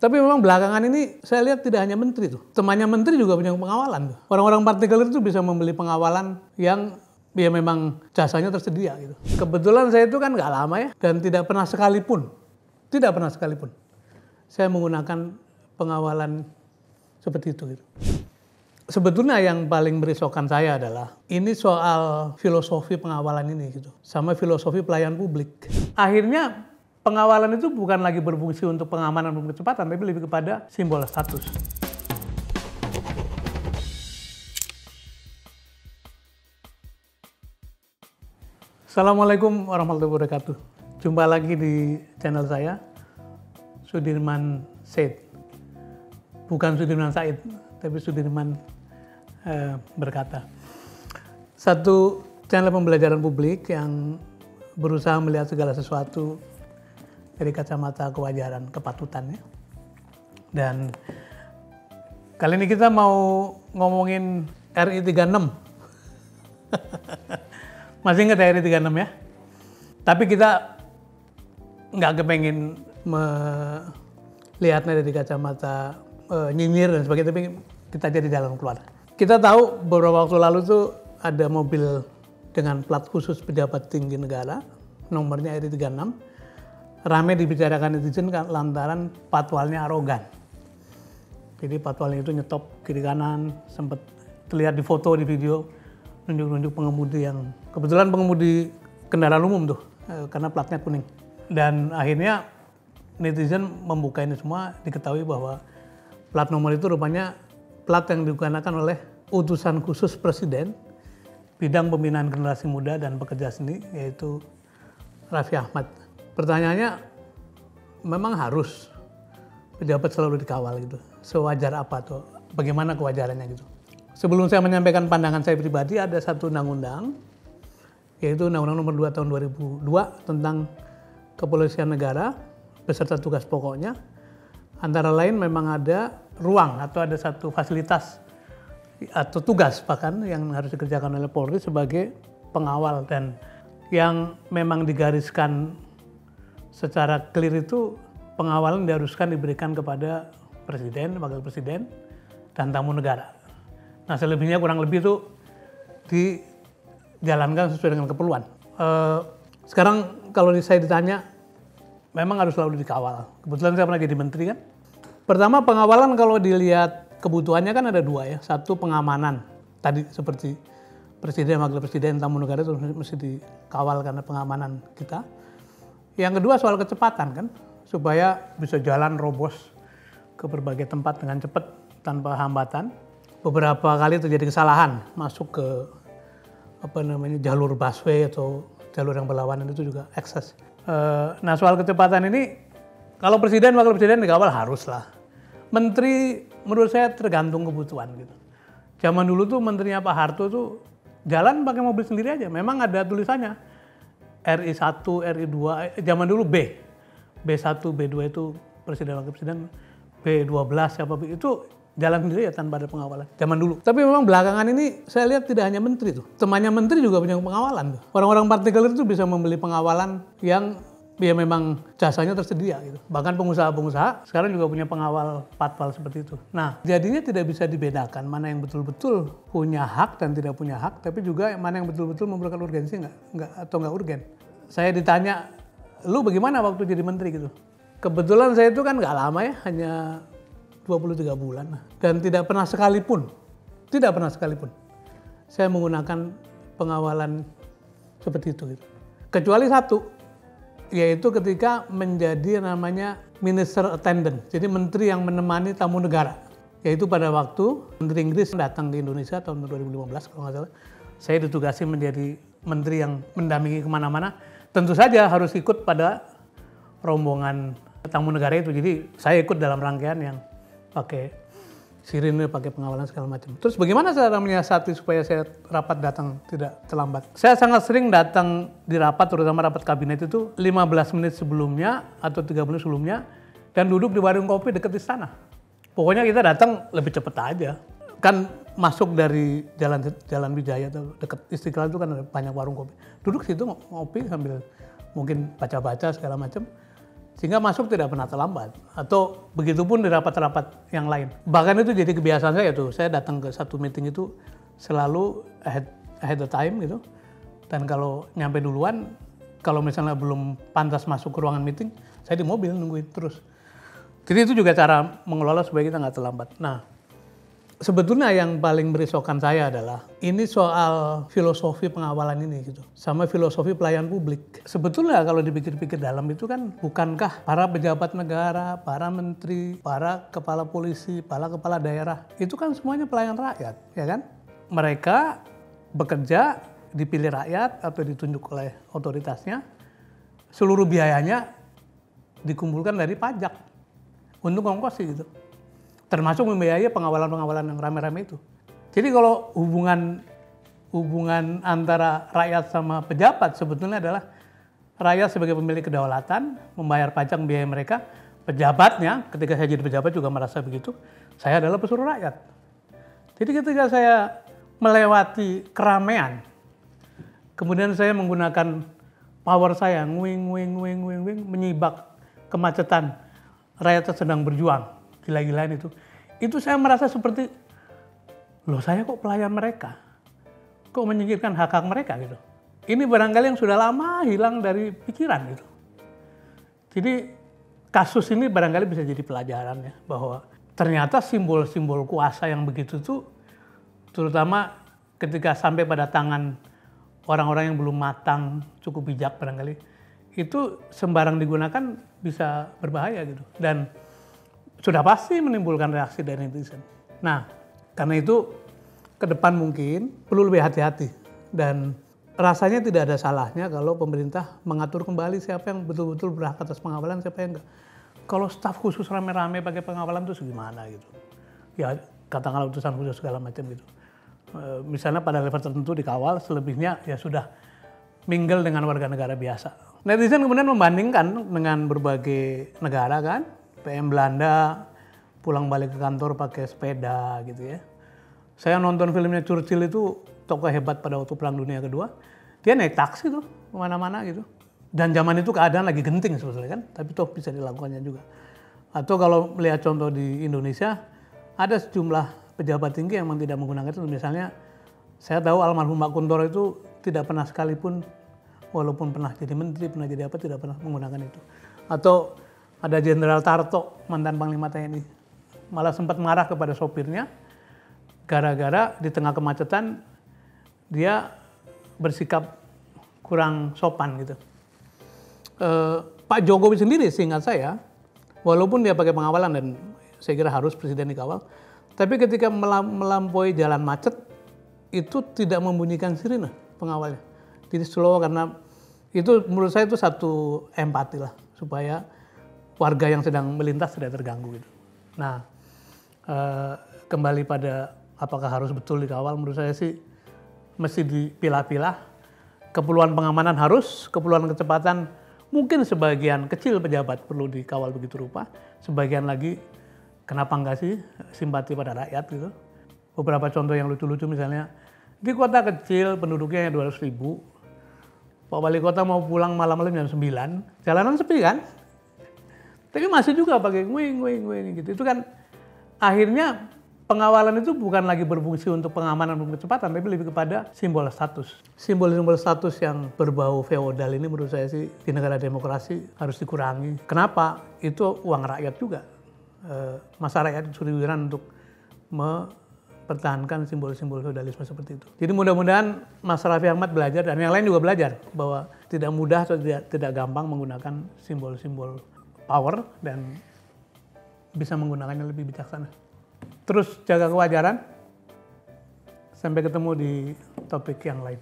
Tapi memang belakangan ini saya lihat tidak hanya menteri tuh. Temannya menteri juga punya pengawalan tuh. Orang-orang partikelir itu bisa membeli pengawalan yang ya memang jasanya tersedia gitu. Kebetulan saya itu kan nggak lama ya. Dan tidak pernah sekalipun saya menggunakan pengawalan seperti itu gitu. Sebetulnya yang paling merisaukan saya adalah ini soal filosofi pengawalan ini gitu. Sama filosofi pelayanan publik. Akhirnya pengawalan itu bukan lagi berfungsi untuk pengamanan dan kecepatan, tapi lebih kepada simbol status. Assalamualaikum warahmatullahi wabarakatuh. Jumpa lagi di channel saya, Sudirman Said. Bukan Sudirman Said, tapi Sudirman berkata. Satu channel pembelajaran publik yang berusaha melihat segala sesuatu dari kacamata kewajaran, kepatutannya. Dan kali ini kita mau ngomongin RI 36. Masih ingat RI 36 ya? Tapi kita nggak kepengen melihatnya dari kacamata nyinyir dan sebagainya, tapi kita jadi jalan keluar. Kita tahu beberapa waktu lalu tuh ada mobil dengan plat khusus pejabat tinggi negara, nomornya RI 36. Ramai dibicarakan netizen lantaran patwalnya arogan. Jadi patwalnya itu nyetop kiri kanan, sempat terlihat di foto, di video, nunjuk-nunjuk pengemudi yang kebetulan pengemudi kendaraan umum tuh, karena platnya kuning. Dan akhirnya netizen membuka ini semua, diketahui bahwa plat nomor itu rupanya plat yang digunakan oleh utusan khusus Presiden bidang pembinaan generasi muda dan pekerja seni, yaitu Raffi Ahmad. Pertanyaannya, memang harus pejabat selalu dikawal gitu? Sewajar apa tuh? Bagaimana kewajarannya gitu? Sebelum saya menyampaikan pandangan saya pribadi, ada satu undang-undang, yaitu Undang-Undang Nomor 2 Tahun 2002 tentang Kepolisian Negara beserta tugas pokoknya. Antara lain memang ada ruang atau ada satu fasilitas atau tugas bahkan yang harus dikerjakan oleh Polri sebagai pengawal, dan yang memang digariskan secara clear itu pengawalan diharuskan diberikan kepada presiden, wakil presiden, dan tamu negara. Nah selebihnya kurang lebih itu dijalankan sesuai dengan keperluan. Sekarang kalau saya ditanya, memang harus selalu dikawal. Kebetulan saya pernah jadi menteri kan. Pertama, pengawalan kalau dilihat kebutuhannya kan ada dua ya. Satu, pengamanan. Tadi seperti presiden, wakil presiden, tamu negara itu mesti dikawal karena pengamanan kita. Yang kedua soal kecepatan kan, supaya bisa jalan robos ke berbagai tempat dengan cepat tanpa hambatan. Beberapa kali terjadi kesalahan masuk ke jalur busway atau jalur yang berlawanan, itu juga ekses. Nah soal kecepatan ini, kalau presiden, wakil presiden dikawal haruslah. Menteri menurut saya tergantung kebutuhan gitu. Zaman dulu tuh menterinya Pak Harto tuh jalan pakai mobil sendiri aja. Memang ada tulisannya. RI 1, RI 2, zaman dulu B1, B2 itu presiden wakil presiden, B12 siapa itu jalan sendiri ya tanpa ada pengawalan zaman dulu. Tapi memang belakangan ini saya lihat tidak hanya menteri tuh, temannya menteri juga punya pengawalan tuh. Orang-orang partikelir itu bisa membeli pengawalan yang ya memang jasanya tersedia gitu. Bahkan pengusaha-pengusaha sekarang juga punya pengawal patwal seperti itu. Nah, jadinya tidak bisa dibedakan mana yang betul-betul punya hak dan tidak punya hak, tapi juga mana yang betul-betul memerlukan urgensi nggak urgen. Saya ditanya, lu bagaimana waktu jadi menteri gitu? Kebetulan saya itu kan nggak lama ya, hanya 23 bulan. Dan tidak pernah sekalipun saya menggunakan pengawalan seperti itu gitu. Kecuali satu, yaitu ketika menjadi namanya minister attendant, jadi menteri yang menemani tamu negara. Yaitu pada waktu Menteri Inggris datang ke Indonesia tahun 2015 kalau nggak salah, saya ditugasi menjadi menteri yang mendampingi kemana-mana. Tentu saja harus ikut pada rombongan tamu negara itu, jadi saya ikut dalam rangkaian yang pakai sirine, pakai pengawalan segala macam. Terus bagaimana cara menyiasati supaya saya rapat datang tidak terlambat? Saya sangat sering datang di rapat, terutama rapat kabinet itu 15 menit sebelumnya atau 30 menit sebelumnya, dan duduk di warung kopi dekat istana. Pokoknya kita datang lebih cepat aja. Kan masuk dari Jalan Wijaya atau dekat Istiqlal itu kan ada banyak warung kopi. Duduk situ ngopi sambil mungkin baca-baca segala macam. Sehingga masuk tidak pernah terlambat. Atau begitupun di rapat-rapat yang lain. Bahkan itu jadi kebiasaan saya tuh. Saya datang ke satu meeting itu selalu ahead the time gitu. Dan kalau nyampe duluan, kalau misalnya belum pantas masuk ke ruangan meeting, saya di mobil nungguin terus. Jadi itu juga cara mengelola supaya kita nggak terlambat. Nah, sebetulnya yang paling merisaukan saya adalah ini soal filosofi pengawalan ini gitu, sama filosofi pelayanan publik. Sebetulnya kalau dipikir-pikir dalam itu kan bukankah para pejabat negara, para menteri, para kepala polisi, para kepala daerah itu kan semuanya pelayan rakyat, ya kan? Mereka bekerja dipilih rakyat atau ditunjuk oleh otoritasnya, seluruh biayanya dikumpulkan dari pajak untuk ongkos gitu. Termasuk membiayai pengawalan-pengawalan yang rame-rame itu. Jadi kalau hubungan antara rakyat sama pejabat sebetulnya adalah rakyat sebagai pemilik kedaulatan, membayar pajak biaya mereka, pejabatnya ketika saya jadi pejabat juga merasa begitu, saya adalah pesuruh rakyat. Jadi ketika saya melewati keramaian, kemudian saya menggunakan power saya, menyibak kemacetan, rakyat sedang berjuang, gila-gilaan itu. Itu saya merasa seperti, loh saya kok pelayan mereka? Kok menyingkirkan hak-hak mereka gitu? Ini barangkali yang sudah lama hilang dari pikiran gitu. Jadi kasus ini barangkali bisa jadi pelajaran ya, bahwa ternyata simbol-simbol kuasa yang begitu tuh, terutama ketika sampai pada tangan orang-orang yang belum matang, cukup bijak barangkali, itu sembarang digunakan bisa berbahaya gitu. Dan sudah pasti menimbulkan reaksi dari netizen. Nah, karena itu ke depan mungkin perlu lebih hati-hati. Dan rasanya tidak ada salahnya kalau pemerintah mengatur kembali siapa yang betul-betul berhak atas pengawalan, siapa yang enggak. Kalau staf khusus rame-rame pakai pengawalan itu gimana gitu. Ya katakanlah utusan khusus segala macam gitu. Misalnya pada level tertentu dikawal, selebihnya ya sudah mingle dengan warga negara biasa. Netizen kemudian membandingkan dengan berbagai negara kan, PM Belanda pulang balik ke kantor pakai sepeda gitu ya. Saya nonton filmnya Churchill itu tokoh hebat pada waktu Perang Dunia Kedua, dia naik taksi tuh kemana-mana gitu. Dan zaman itu keadaan lagi genting sebetulnya kan, tapi toh bisa dilakukannya juga. Atau kalau melihat contoh di Indonesia, ada sejumlah pejabat tinggi yang memang tidak menggunakan itu. Misalnya saya tahu almarhum Pak Kuntoro itu tidak pernah sekalipun, walaupun pernah jadi menteri, pernah jadi apa, tidak pernah menggunakan itu. Atau ada Jenderal Tarto, mantan Panglima TNI, malah sempat marah kepada sopirnya, gara-gara di tengah kemacetan dia bersikap kurang sopan gitu. Pak Jokowi sendiri seingat saya, walaupun dia pakai pengawalan dan saya kira harus presiden dikawal, tapi ketika melampaui jalan macet, itu tidak membunyikan sirine pengawalnya. Jadi slow karena itu menurut saya itu satu empati lah, supaya warga yang sedang melintas tidak terganggu gitu. Nah, kembali pada apakah harus betul dikawal, menurut saya sih mesti dipilah-pilah. Keperluan pengamanan harus, keperluan kecepatan mungkin sebagian kecil pejabat perlu dikawal begitu rupa, sebagian lagi kenapa enggak sih simpati pada rakyat gitu. Beberapa contoh yang lucu-lucu misalnya, di kota kecil penduduknya 200.000, Pak Wali Kota mau pulang malam-malam jam 9, jalanan sepi kan? Tapi masih juga pakai nguing gitu. Itu kan akhirnya pengawalan itu bukan lagi berfungsi untuk pengamanan dan kecepatan, tapi lebih kepada simbol status. Simbol-simbol status yang berbau feodal ini menurut saya sih di negara demokrasi harus dikurangi. Kenapa? Itu uang rakyat juga. Masa rakyat disuruh iuran untuk mempertahankan simbol-simbol feodalisme seperti itu. Jadi mudah-mudahan Mas Raffi Ahmad belajar dan yang lain juga belajar bahwa tidak mudah atau tidak gampang menggunakan simbol-simbol power dan bisa menggunakannya lebih bijaksana. Terus jaga kewajaran. Sampai ketemu di topik yang lain.